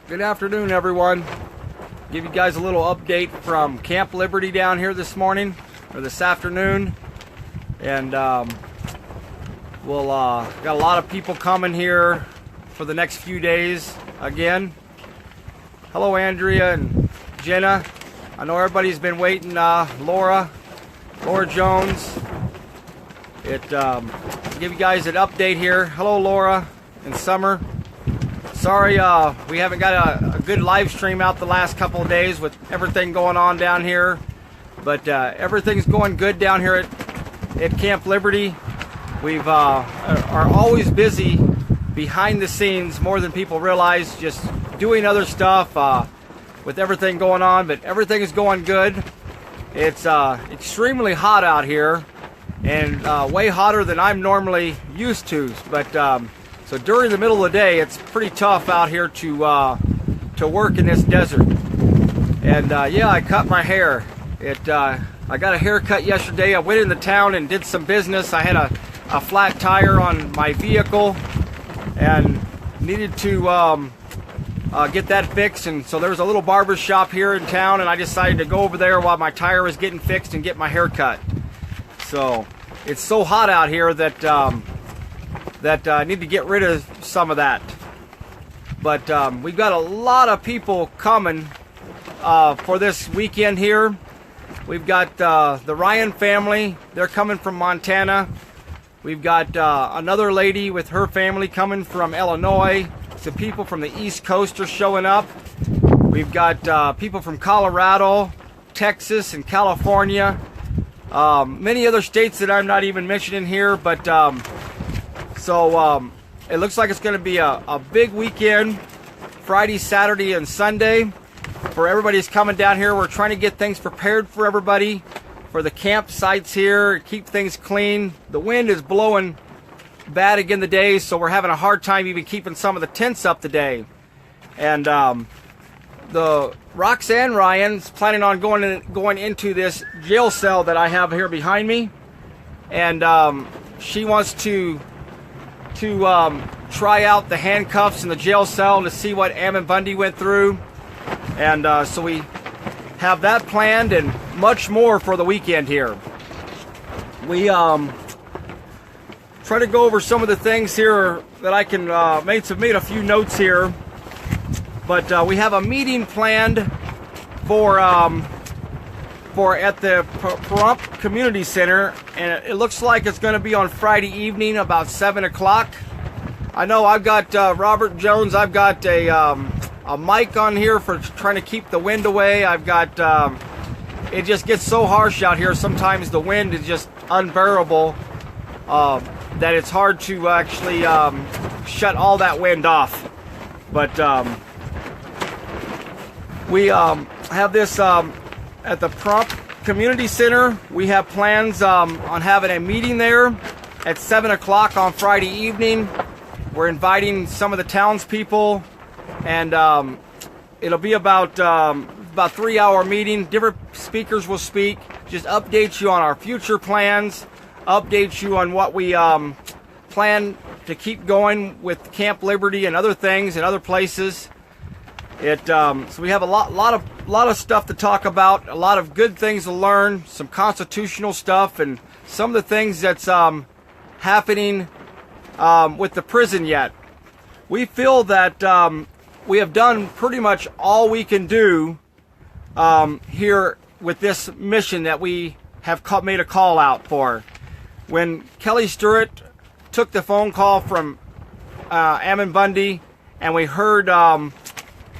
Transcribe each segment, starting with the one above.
Good afternoon, everyone. Give you guys a little update from Camp Liberty down here this morning, or this afternoon. And we'll got a lot of people coming here for the next few days again. Hello, Andrea and Jenna. I know everybody's been waiting. Laura Jones. Give you guys an update here. Hello, Laura and Summer. Sorry, we haven't got a good live stream out the last couple of days with everything going on down here. But everything's going good down here at Camp Liberty. We've are always busy behind the scenes, more than people realize, just doing other stuff with everything going on. But everything is going good. It's extremely hot out here, and way hotter than I'm normally used to. But so during the middle of the day, it's pretty tough out here to work in this desert. And yeah, I cut my hair. I got a haircut yesterday. I went into town and did some business. I had a flat tire on my vehicle and needed to get that fixed. And so there was a little barber shop here in town, and I decided to go over there while my tire was getting fixed and get my hair cut. So it's so hot out here that I need to get rid of some of that. But we've got a lot of people coming for this weekend here. We've got the Ryan family. They're coming from Montana. We've got another lady with her family coming from Illinois. Some people from the East Coast are showing up. We've got people from Colorado, Texas, and California. Many other states that I'm not even mentioning here, but so it looks like it's going to be a big weekend, Friday, Saturday, and Sunday. For everybody's coming down here, we're trying to get things prepared for everybody, for the campsites here, keep things clean. The wind is blowing bad again today, so we're having a hard time even keeping some of the tents up today. And the Roxanne Ryan's planning on going into this jail cell that I have here behind me, and she wants to try out the handcuffs in the jail cell to see what Ammon Bundy went through. And so we have that planned and much more for the weekend here. We try to go over some of the things here that I can made a few notes here. But we have a meeting planned for at the Pahrump Community Center, and it looks like it's going to be on Friday evening about 7 o'clock. I know I've got Robert Jones. I've got a mic on here for trying to keep the wind away. I've got it just gets so harsh out here. Sometimes the wind is just unbearable that it's hard to actually shut all that wind off. But we have this at the Pahrump Community Center. We have plans on having a meeting there at 7 o'clock on Friday evening. We're inviting some of the townspeople, and it'll be about 3-hour meeting. Different speakers will speak, just update you on our future plans, update you on what we plan to keep going with Camp Liberty and other things and other places. So we have a lot of stuff to talk about, a lot of good things to learn, some constitutional stuff, and some of the things that's happening with the prison yet. We feel that we have done pretty much all we can do here with this mission that we have made a call out for. When Kelly Stewart took the phone call from Ammon Bundy, and we heard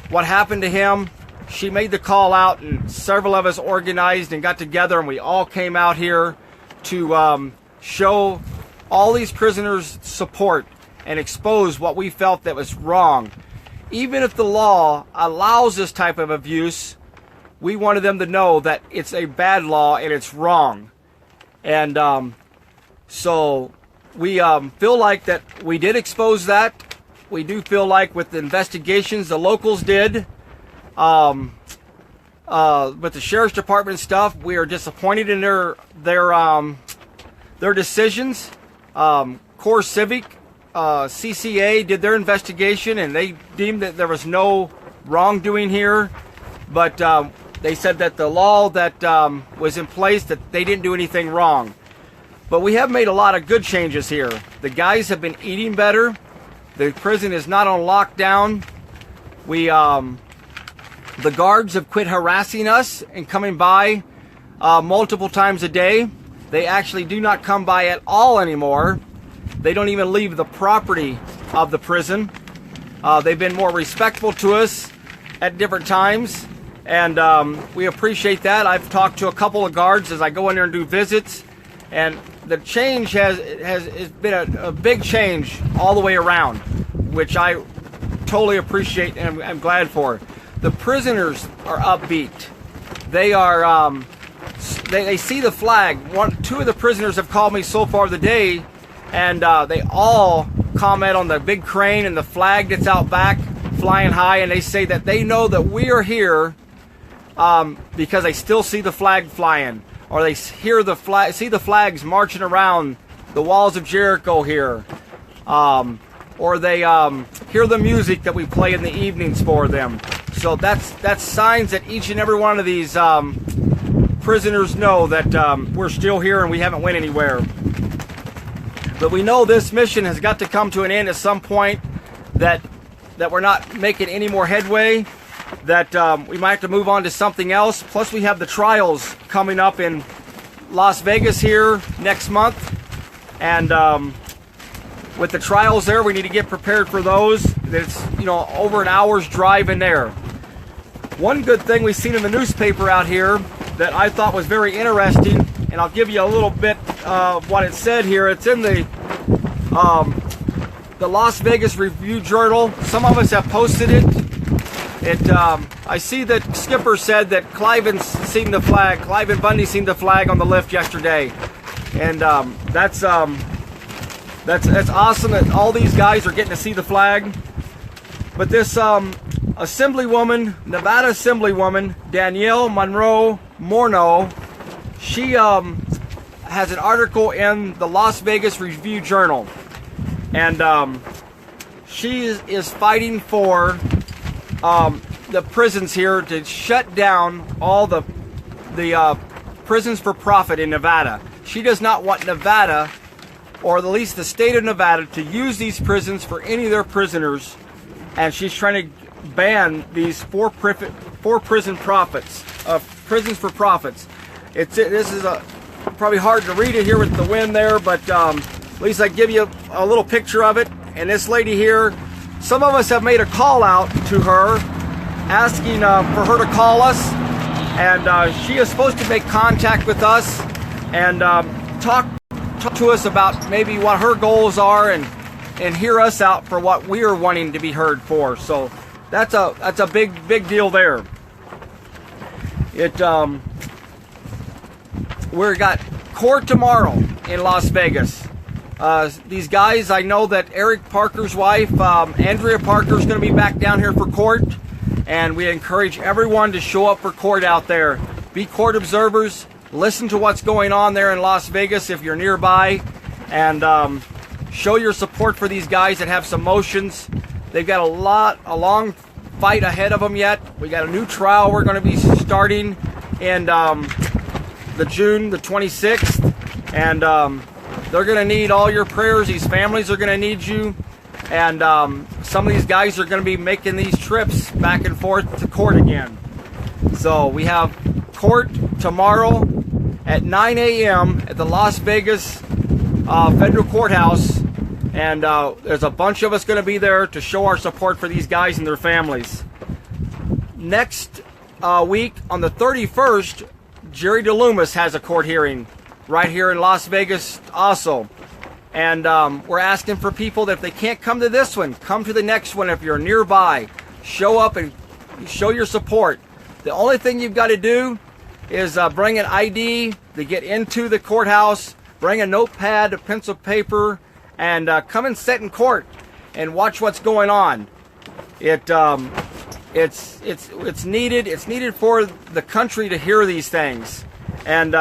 what happened to him, she made the call out, and several of us organized and got together, and we all came out here to show all these prisoners support and expose what we felt that was wrong. Even if the law allows this type of abuse, we wanted them to know that it's a bad law and it's wrong. And so we feel like that we did expose that. We do feel like with the investigations the locals did, with the sheriff's department stuff, we are disappointed in their decisions. Core Civic, CCA did their investigation, and they deemed that there was no wrongdoing here, but they said that the law that was in place, that they didn't do anything wrong. But we have made a lot of good changes here. The guys have been eating better. The prison is not on lockdown. The guards have quit harassing us and coming by multiple times a day. They actually do not come by at all anymore. They don't even leave the property of the prison. They've been more respectful to us at different times, and we appreciate that. I've talked to a couple of guards as I go in there and do visits, and the change has been a big change all the way around, which I totally appreciate and I'm glad for. The prisoners are upbeat. They are they see the flag. Two of the prisoners have called me so far today, and they all comment on the big crane and the flag that's out back flying high, and they say that they know that we are here because they still see the flag flying, or they hear the flag, see the flags marching around the walls of Jericho here, or they hear the music that we play in the evenings for them. So that's signs that each and every one of these prisoners know that we're still here and we haven't went anywhere. But we know this mission has got to come to an end at some point, that we're not making any more headway, that we might have to move on to something else. Plus we have the trials coming up in Las Vegas here next month, and with the trials there, we need to get prepared for those. It's, you know, over an hour's drive in there. One good thing we've seen in the newspaper out here that I thought was very interesting, and I'll give you a little bit of what it said here. It's in the Las Vegas Review-Journal. Some of us have posted it. I see that Skipper said that Cliven Bundy seen the flag on the lift yesterday, and that's awesome that all these guys are getting to see the flag. But this Assemblywoman, Nevada Assemblywoman Danielle Monroe Morneau, she has an article in the Las Vegas Review-Journal, and she is fighting for the prisons here to shut down all the prisons for profit in Nevada. She does not want Nevada, or at least the state of Nevada, to use these prisons for any of their prisoners, and she's trying to ban these prisons for profits. This is probably hard to read it here with the wind there, but at least I give you a little picture of it. And this lady here, some of us have made a call out to her, asking for her to call us, and she is supposed to make contact with us and talk to us about maybe what her goals are, and hear us out for what we are wanting to be heard for. So that's a big deal there. We've got court tomorrow in Las Vegas. These guys, I know that Eric Parker's wife, Andrea Parker, is going to be back down here for court, and we encourage everyone to show up for court out there. Be court observers. Listen to what's going on there in Las Vegas if you're nearby, and show your support for these guys that have some motions. They've got a long fight ahead of them yet. We got a new trial we're going to be starting in the June the 26th, and they're going to need all your prayers. These families are going to need you, and some of these guys are going to be making these trips back and forth to court again. So we have court tomorrow at 9 a.m. at the Las Vegas Federal Courthouse, and there's a bunch of us going to be there to show our support for these guys and their families. Next week, on the 31st, Jerry DeLoomis has a court hearing right here in Las Vegas also. And we're asking for people that if they can't come to this one, come to the next one if you're nearby. Show up and show your support. The only thing you've got to do is bring an ID to get into the courthouse, bring a notepad, a pencil, paper, and come and sit in court and watch what's going on. It's needed. It's needed for the country to hear these things, and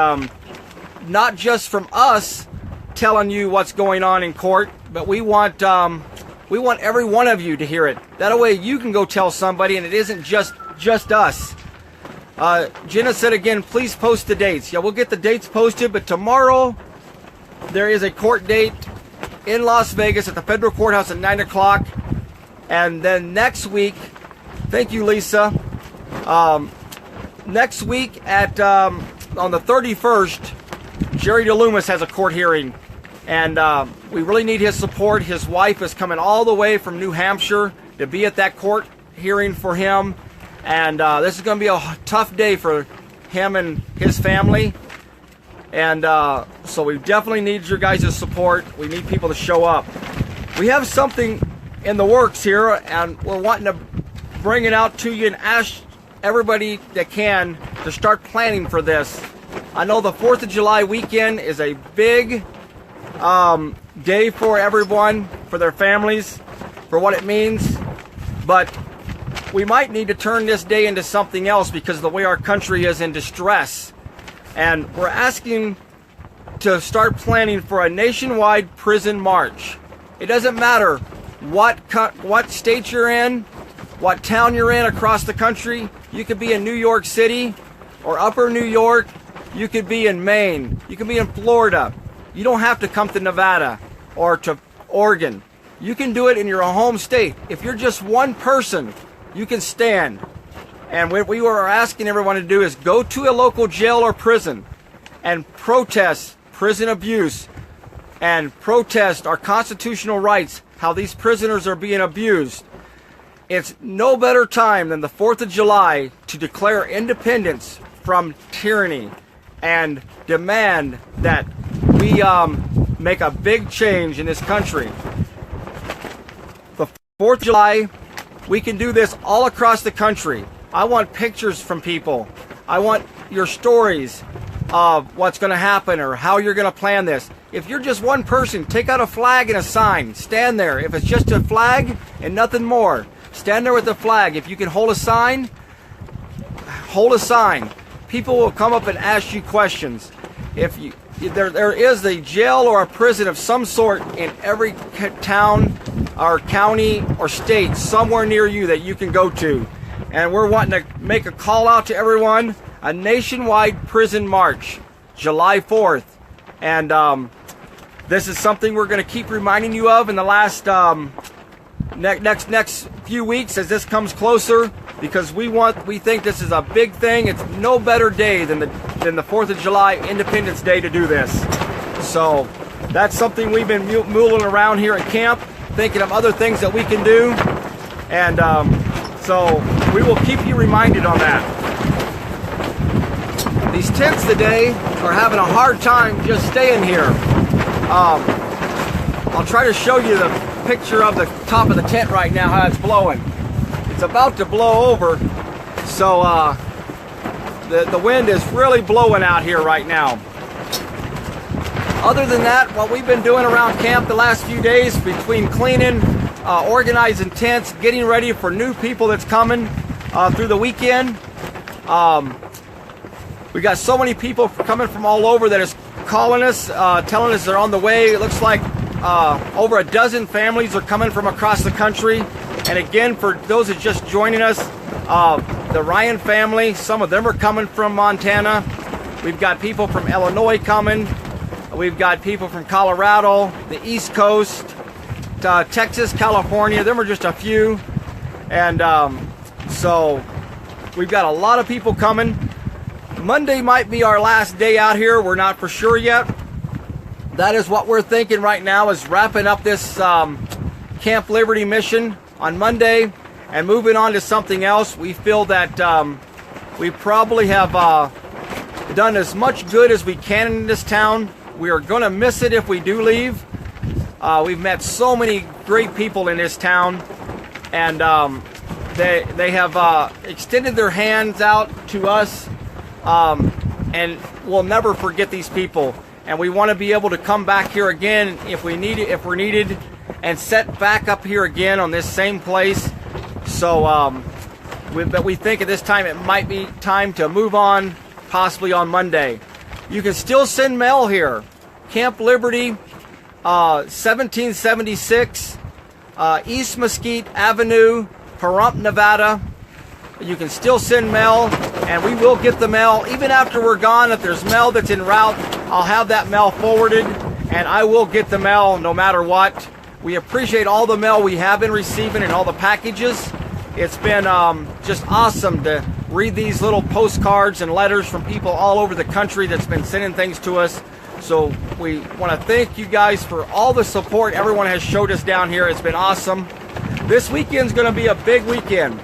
not just from us telling you what's going on in court, but we want We want every one of you to hear it. That way you can go tell somebody and it isn't just us. Jenna said again, please post the dates. Yeah, we'll get the dates posted, but tomorrow there is a court date in Las Vegas at the federal courthouse at 9 o'clock. And then next week, thank you, Lisa. Next week at on the 31st, Jerry DeLoomis has a court hearing. And we really need his support. His wife is coming all the way from New Hampshire to be at that court hearing for him. And this is going to be a tough day for him and his family. And so we definitely need your guys' support. We need people to show up. We have something in the works here, and we're wanting to bring it out to you and ask everybody that can to start planning for this. I know the 4th of July weekend is a big day for everyone, for their families, for what it means. But we might need to turn this day into something else because of the way our country is in distress. And we're asking to start planning for a nationwide prison march. It doesn't matter what state you're in, what town you're in across the country. You could be in New York City or Upper New York. You could be in Maine. You could be in Florida. You don't have to come to Nevada or to Oregon. You can do it in your home state. If you're just one person, you can stand. And what we are asking everyone to do is go to a local jail or prison and protest prison abuse and protest our constitutional rights, how these prisoners are being abused. It's no better time than the 4th of July to declare independence from tyranny and demand that we make a big change in this country. The 4th of July, we can do this all across the country. I want pictures from people. I want your stories of what's going to happen or how you're going to plan this. If you're just one person, take out a flag and a sign. Stand there. If it's just a flag and nothing more, stand there with a flag. If you can hold a sign, hold a sign. People will come up and ask you questions. If there is a jail or a prison of some sort in every town or county or state somewhere near you that you can go to. And we're wanting to make a call out to everyone. A nationwide prison march, July 4th. And this is something we're going to keep reminding you of in the last next few weeks as this comes closer, because we think this is a big thing. It's no better day than the 4th of July, Independence Day, to do this. So that's something we've been mulling around here at camp, thinking of other things that we can do. And so we will keep you reminded on that. These tents today are having a hard time just staying here. I'll try to show you the picture of the top of the tent right now, how it's blowing. It's about to blow over, so the wind is really blowing out here right now. Other than that, what we've been doing around camp the last few days, between cleaning, organizing tents, getting ready for new people that's coming through the weekend. We got so many people coming from all over that is calling us, telling us they're on the way. It looks like over a dozen families are coming from across the country. And again, for those that just joining us, the Ryan family, some of them are coming from Montana. We've got people from Illinois coming. We've got people from Colorado, the East Coast, Texas, California. Them are just a few. And so we've got a lot of people coming. Monday might be our last day out here. We're not for sure yet. That is what we're thinking right now, is wrapping up this Camp Liberty mission on Monday and moving on to something else. We feel that we probably have done as much good as we can in this town. We are going to miss it if we do leave. We've met so many great people in this town, and they have extended their hands out to us. And we'll never forget these people, and we want to be able to come back here again if we're needed, and set back up here again on this same place. So but we think at this time it might be time to move on, possibly on Monday. You can still send mail here. Camp Liberty, 1776 East Mesquite Avenue, Parhump, Nevada. You can still send mail, and we will get the mail. Even after we're gone, if there's mail that's en route, I'll have that mail forwarded, and I will get the mail no matter what. We appreciate all the mail we have been receiving and all the packages. It's been just awesome to read these little postcards and letters from people all over the country that's been sending things to us. So we want to thank you guys for all the support everyone has showed us down here. It's been awesome. This weekend's going to be a big weekend.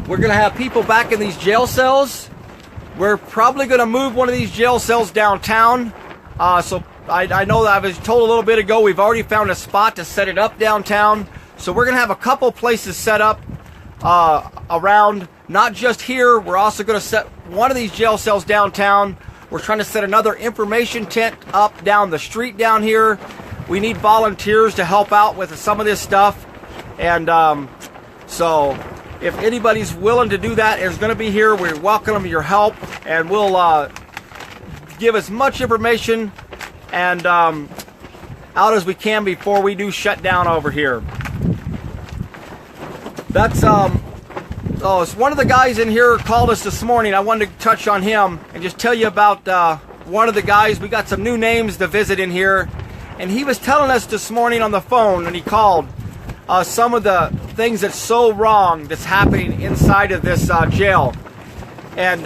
We're going to have people back in these jail cells. We're probably going to move one of these jail cells downtown. So I know that I was told a little bit ago we've already found a spot to set it up downtown. So we're going to have a couple places set up around, not just here. We're also going to set one of these jail cells downtown. We're trying to set another information tent up down the street down here. We need volunteers to help out with some of this stuff. And so if anybody's willing to do that, is going to be here. We welcome your help, and we'll give as much information and out as we can before we do shut down over here. That's it's one of the guys in here called us this morning. I wanted to touch on him and just tell you about one of the guys. We got some new names to visit in here, and he was telling us this morning on the phone when he called some of the things that's so wrong that's happening inside of this jail. And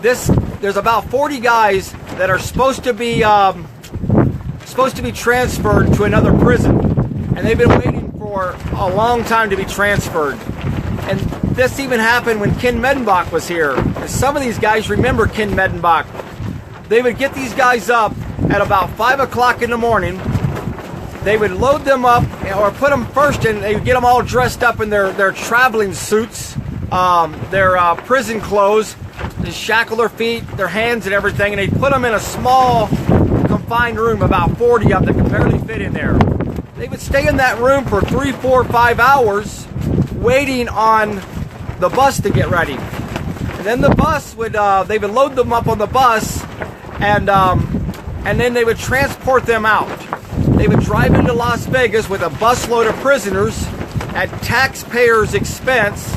there's about 40 guys that are supposed to be transferred to another prison, and they've been waiting for a long time to be transferred. And this even happened when Ken Medenbach was here. And some of these guys remember Ken Medenbach. They would get these guys up at about 5 o'clock in the morning. They would load them up, or put them first in. They would get them all dressed up in their traveling suits, their prison clothes. They shackle their feet, their hands and everything, and they'd put them in a small confined room, about 40 of them that could barely fit in there. They would stay in that room for 3, 4, 5 hours waiting on the bus to get ready. And then the bus would, they would load them up on the bus, and then they would transport them out. They would drive into Las Vegas with a busload of prisoners at taxpayers' expense,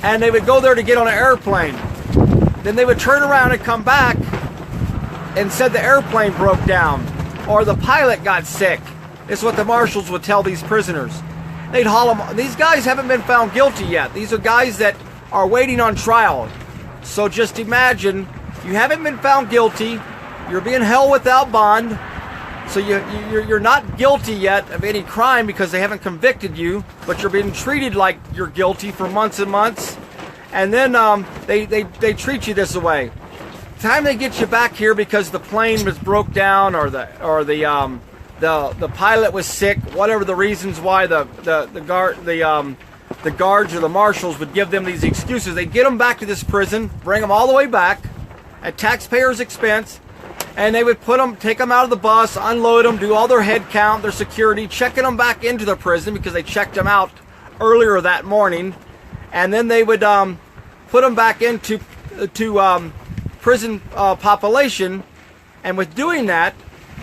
and they would go there to get on an airplane. Then they would turn around and come back and said the airplane broke down or the pilot got sick. This is what the marshals would tell these prisoners. They'd haul them. These guys haven't been found guilty yet. These are guys that are waiting on trial. So just imagine, you haven't been found guilty. You're being held without bond. So you're not guilty yet of any crime because they haven't convicted you, but you're being treated like you're guilty for months and months. And then they treat you this way. The time they get you back here because the plane was broke down or the pilot was sick, whatever the reasons why the guards or the marshals would give them these excuses. They'd get them back to this prison, bring them all the way back at taxpayers' expense, and they would take them out of the bus, unload them, do all their head count, their security, checking them back into the prison because they checked them out earlier that morning, and then they would put them back into prison population. And with doing that,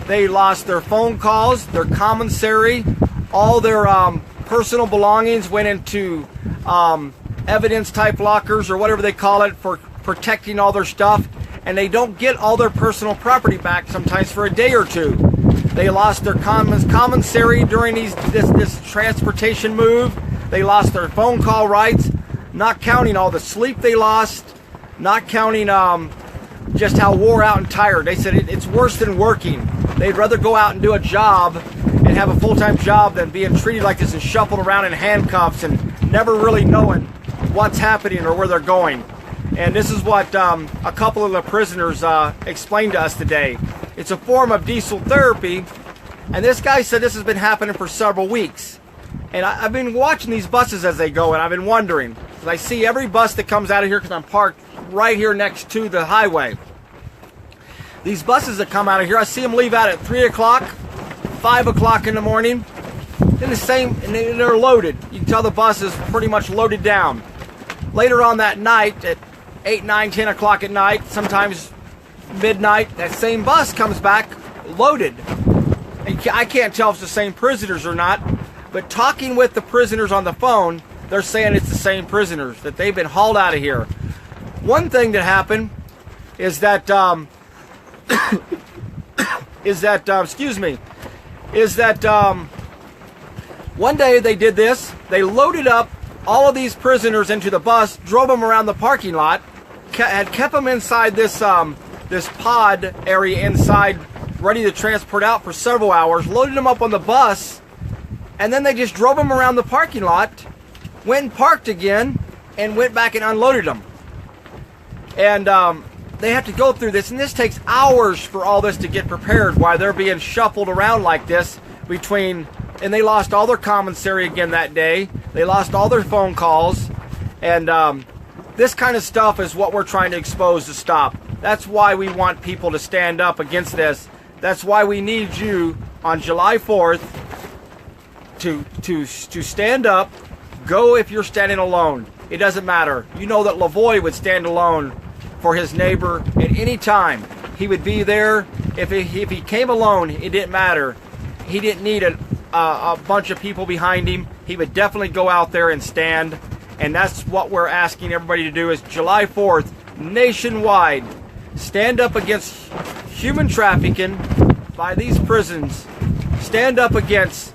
they lost their phone calls, their commissary, all their personal belongings went into evidence type lockers or whatever they call it for protecting all their stuff. And they don't get all their personal property back sometimes for a day or two. They lost their commissary during this transportation move. They lost their phone call rights, not counting all the sleep they lost, not counting just how wore out and tired. They said it's worse than working. They'd rather go out and do a job and have a full-time job than being treated like this and shuffled around in handcuffs and never really knowing what's happening or where they're going. And this is what a couple of the prisoners explained to us today. It's a form of diesel therapy, and this guy said this has been happening for several weeks. And I've been watching these buses as they go, and I've been wondering, because I see every bus that comes out of here because I'm parked right here next to the highway. These buses that come out of here, I see them leave out at 3 o'clock, 5 o'clock in the morning. Then and they're loaded. You can tell the bus is pretty much loaded down. Later on that night, at 8, 9, 10 o'clock at night, sometimes midnight, that same bus comes back loaded. And I can't tell if it's the same prisoners or not, But talking with the prisoners on the phone, they're saying it's the same prisoners, that they've been hauled out of here. One thing that happened is that, one day they did this. They loaded up all of these prisoners into the bus, drove them around the parking lot, had kept them inside this this pod area inside, ready to transport out for several hours, loaded them up on the bus, and then they just drove them around the parking lot, went and parked again, and went back and unloaded them. And they have to go through this, and this takes hours for all this to get prepared while they're being shuffled around like this between, and they lost all their commissary again that day. They lost all their phone calls, and this kind of stuff is what we're trying to expose to stop. That's why we want people to stand up against this. That's why we need you on July 4th to stand up. Go if you're standing alone. It doesn't matter. You know that Lavoie would stand alone for his neighbor at any time. He would be there. If he came alone, it didn't matter. He didn't need a bunch of people behind him. He would definitely go out there and stand. And that's what we're asking everybody to do, is July 4th, nationwide, stand up against human trafficking by these prisons. Stand up against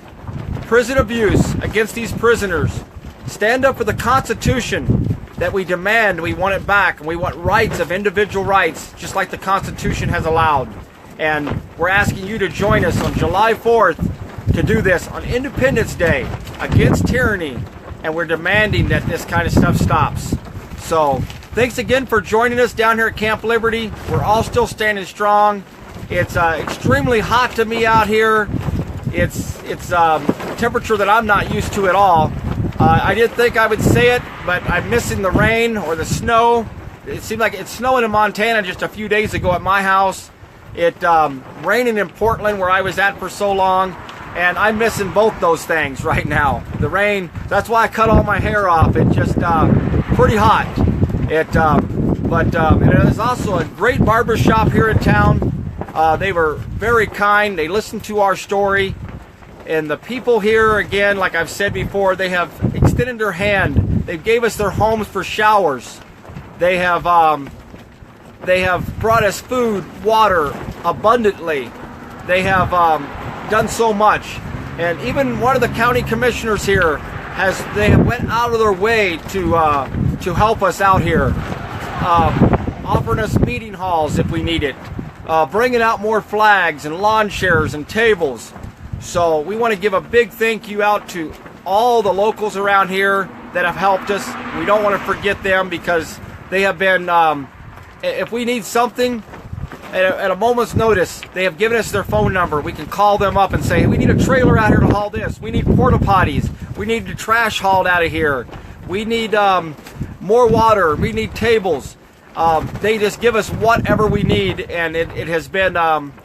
prison abuse, against these prisoners. Stand up for the Constitution that we demand. We want it back, and we want rights of individual rights, just like the Constitution has allowed. And we're asking you to join us on July 4th to do this on Independence Day against tyranny, and we're demanding that this kind of stuff stops. So thanks again for joining us down here at Camp Liberty. We're all still standing strong. It's extremely hot to me out here. It's a temperature that I'm not used to at all. I didn't think I would say it, but I'm missing the rain or the snow. It seemed like it's snowing in Montana just a few days ago at my house. It raining in Portland, where I was at for so long, and I'm missing both those things right now. The rain, that's why I cut all my hair off. It's just pretty hot. It is also a great barber shop here in town. They were very kind. They listened to our story. And the people here, again, like I've said before, they have extended their hand. They gave us their homes for showers. They have brought us food, water, abundantly. They have done so much. And even one of the county commissioners here they have went out of their way to help us out here, offering us meeting halls if we need it, bringing out more flags and lawn chairs and tables. So we want to give a big thank you out to all the locals around here that have helped us. We don't want to forget them, because they have been, if we need something at a moment's notice, they have given us their phone number. We can call them up and say, hey, we need a trailer out here to haul this. We need porta potties. We need the trash hauled out of here. We need more water. We need tables. They just give us whatever we need, and it has been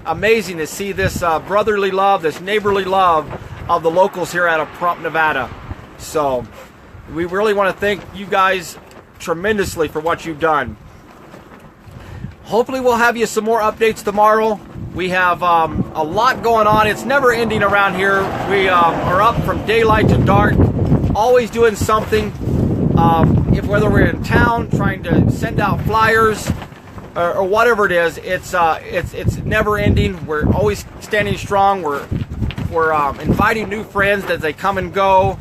amazing to see this brotherly love, this neighborly love of the locals here out of Pahrump, Nevada. So we really want to thank you guys tremendously for what you've done. Hopefully we'll have you some more updates tomorrow. We have a lot going on. It's never ending around here. We are up from daylight to dark, always doing something. Whether we're in town trying to send out flyers or whatever it is, it's never ending. We're always standing strong. We're inviting new friends as they come and go,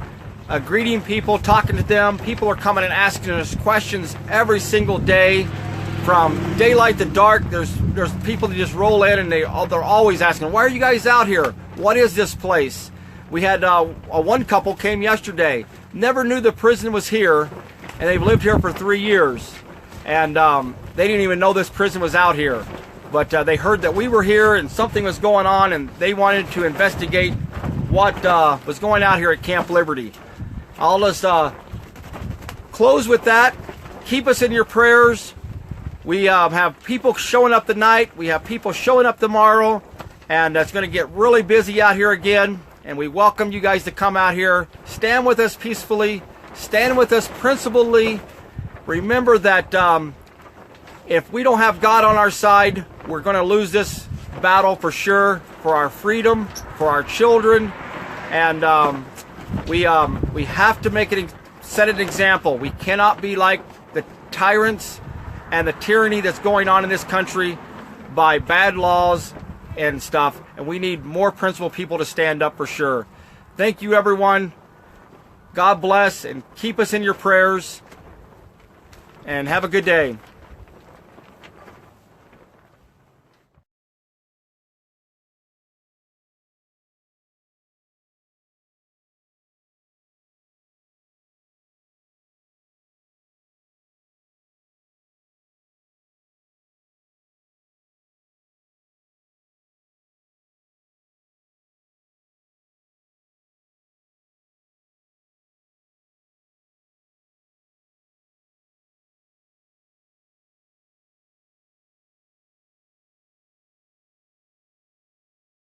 greeting people, talking to them. People are coming and asking us questions every single day. From daylight to dark, there's people that just roll in, and they're always asking, why are you guys out here? What is this place? We had one couple came yesterday, never knew the prison was here, and they've lived here for 3 years, and they didn't even know this prison was out here. But they heard that we were here and something was going on, and they wanted to investigate what was going on here at Camp Liberty. I'll just close with that. Keep us in your prayers. We have people showing up tonight. We have people showing up tomorrow, and it's going to get really busy out here again. And we welcome you guys to come out here. Stand with us peacefully. Stand with us principledly. Remember that if we don't have God on our side, we're going to lose this battle for sure, for our freedom, for our children, and We have to make it, set an example. We cannot be like the tyrants and the tyranny that's going on in this country by bad laws and stuff. And we need more principled people to stand up for sure. Thank you, everyone. God bless and keep us in your prayers. And have a good day.